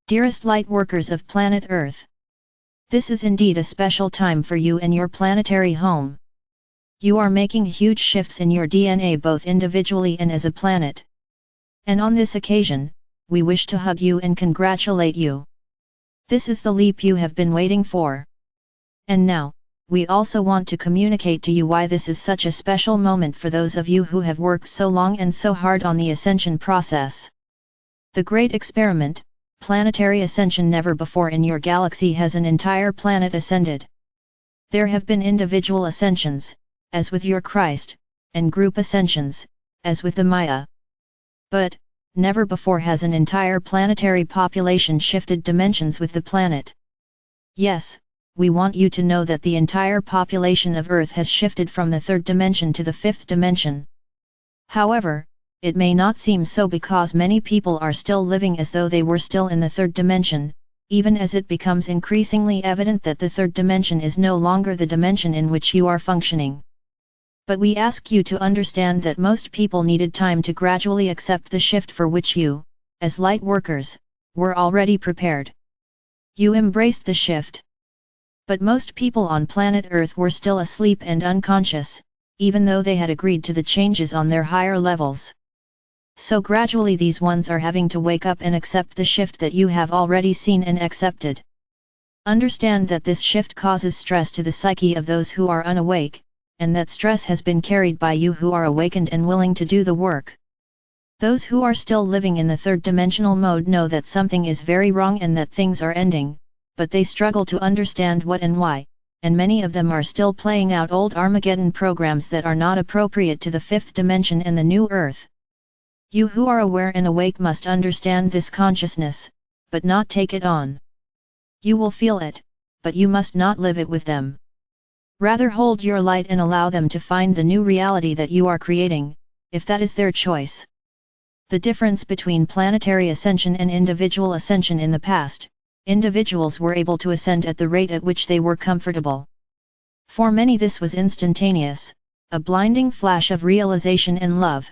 Dearest light workers of planet Earth, this is indeed a special time for you and your planetary home. You are making huge shifts in your DNA both individually and as a planet. And on this occasion, we wish to hug you and congratulate you. This is the leap you have been waiting for. And now, we also want to communicate to you why this is such a special moment for those of you who have worked so long and so hard on the ascension process. The great experiment, planetary ascension. Never before in your galaxy has an entire planet ascended. There have been individual ascensions, as with your Christ, and group ascensions, as with the Maya. But, never before has an entire planetary population shifted dimensions with the planet. Yes, we want you to know that the entire population of Earth has shifted from the third dimension to the fifth dimension. However, it may not seem so because many people are still living as though they were still in the third dimension, even as it becomes increasingly evident that the third dimension is no longer the dimension in which you are functioning. But we ask you to understand that most people needed time to gradually accept the shift for which you, as light workers, were already prepared. You embraced the shift. But most people on planet Earth were still asleep and unconscious, even though they had agreed to the changes on their higher levels. So gradually these ones are having to wake up and accept the shift that you have already seen and accepted. Understand that this shift causes stress to the psyche of those who are unawake, and that stress has been carried by you who are awakened and willing to do the work. Those who are still living in the third dimensional mode know that something is very wrong and that things are ending, but they struggle to understand what and why, and many of them are still playing out old Armageddon programs that are not appropriate to the fifth dimension and the new Earth. You who are aware and awake must understand this consciousness, but not take it on. You will feel it, but you must not live it with them. Rather hold your light and allow them to find the new reality that you are creating, if that is their choice. The difference between planetary ascension and individual ascension: in the past, individuals were able to ascend at the rate at which they were comfortable. For many this was instantaneous, a blinding flash of realization and love.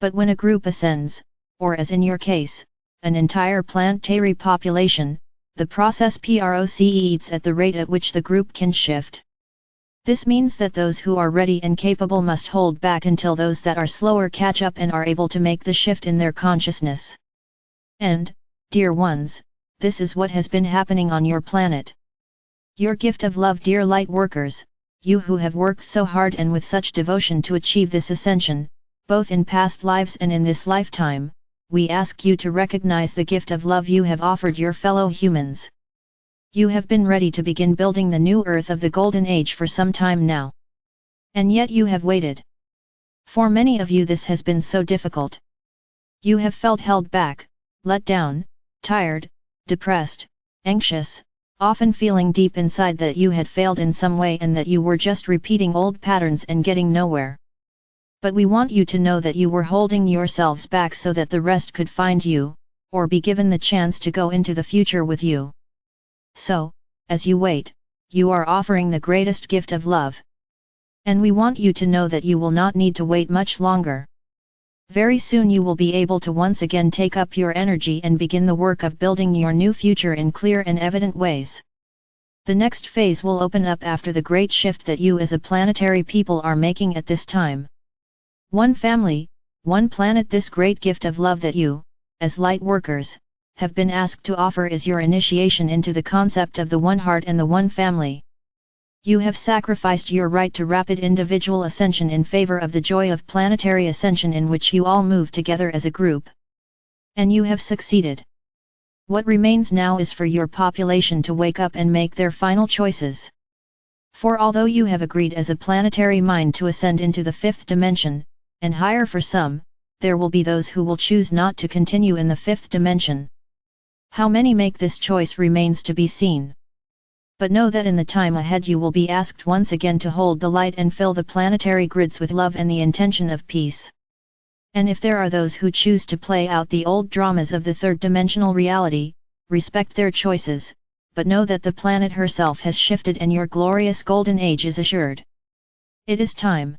But when a group ascends, or as in your case, an entire planetary population, the process proceeds at the rate at which the group can shift. This means that those who are ready and capable must hold back until those that are slower catch up and are able to make the shift in their consciousness. And, dear ones, this is what has been happening on your planet. Your gift of love, dear light workers, you who have worked so hard and with such devotion to achieve this ascension, both in past lives and in this lifetime, we ask you to recognize the gift of love you have offered your fellow humans. You have been ready to begin building the new Earth of the Golden Age for some time now. And yet you have waited. For many of you this has been so difficult. You have felt held back, let down, tired, depressed, anxious, often feeling deep inside that you had failed in some way and that you were just repeating old patterns and getting nowhere. But we want you to know that you were holding yourselves back so that the rest could find you, or be given the chance to go into the future with you. So, as you wait, you are offering the greatest gift of love. And we want you to know that you will not need to wait much longer. Very soon you will be able to once again take up your energy and begin the work of building your new future in clear and evident ways. The next phase will open up after the great shift that you as a planetary people are making at this time. One family, one planet. This great gift of love that you, as light workers, have been asked to offer is your initiation into the concept of the one heart and the one family. You have sacrificed your right to rapid individual ascension in favor of the joy of planetary ascension in which you all move together as a group. And you have succeeded. What remains now is for your population to wake up and make their final choices. For although you have agreed as a planetary mind to ascend into the fifth dimension, and higher for some, there will be those who will choose not to continue in the fifth dimension. How many make this choice remains to be seen. But know that in the time ahead you will be asked once again to hold the light and fill the planetary grids with love and the intention of peace. And if there are those who choose to play out the old dramas of the third dimensional reality, respect their choices, but know that the planet herself has shifted and your glorious golden age is assured. It is time.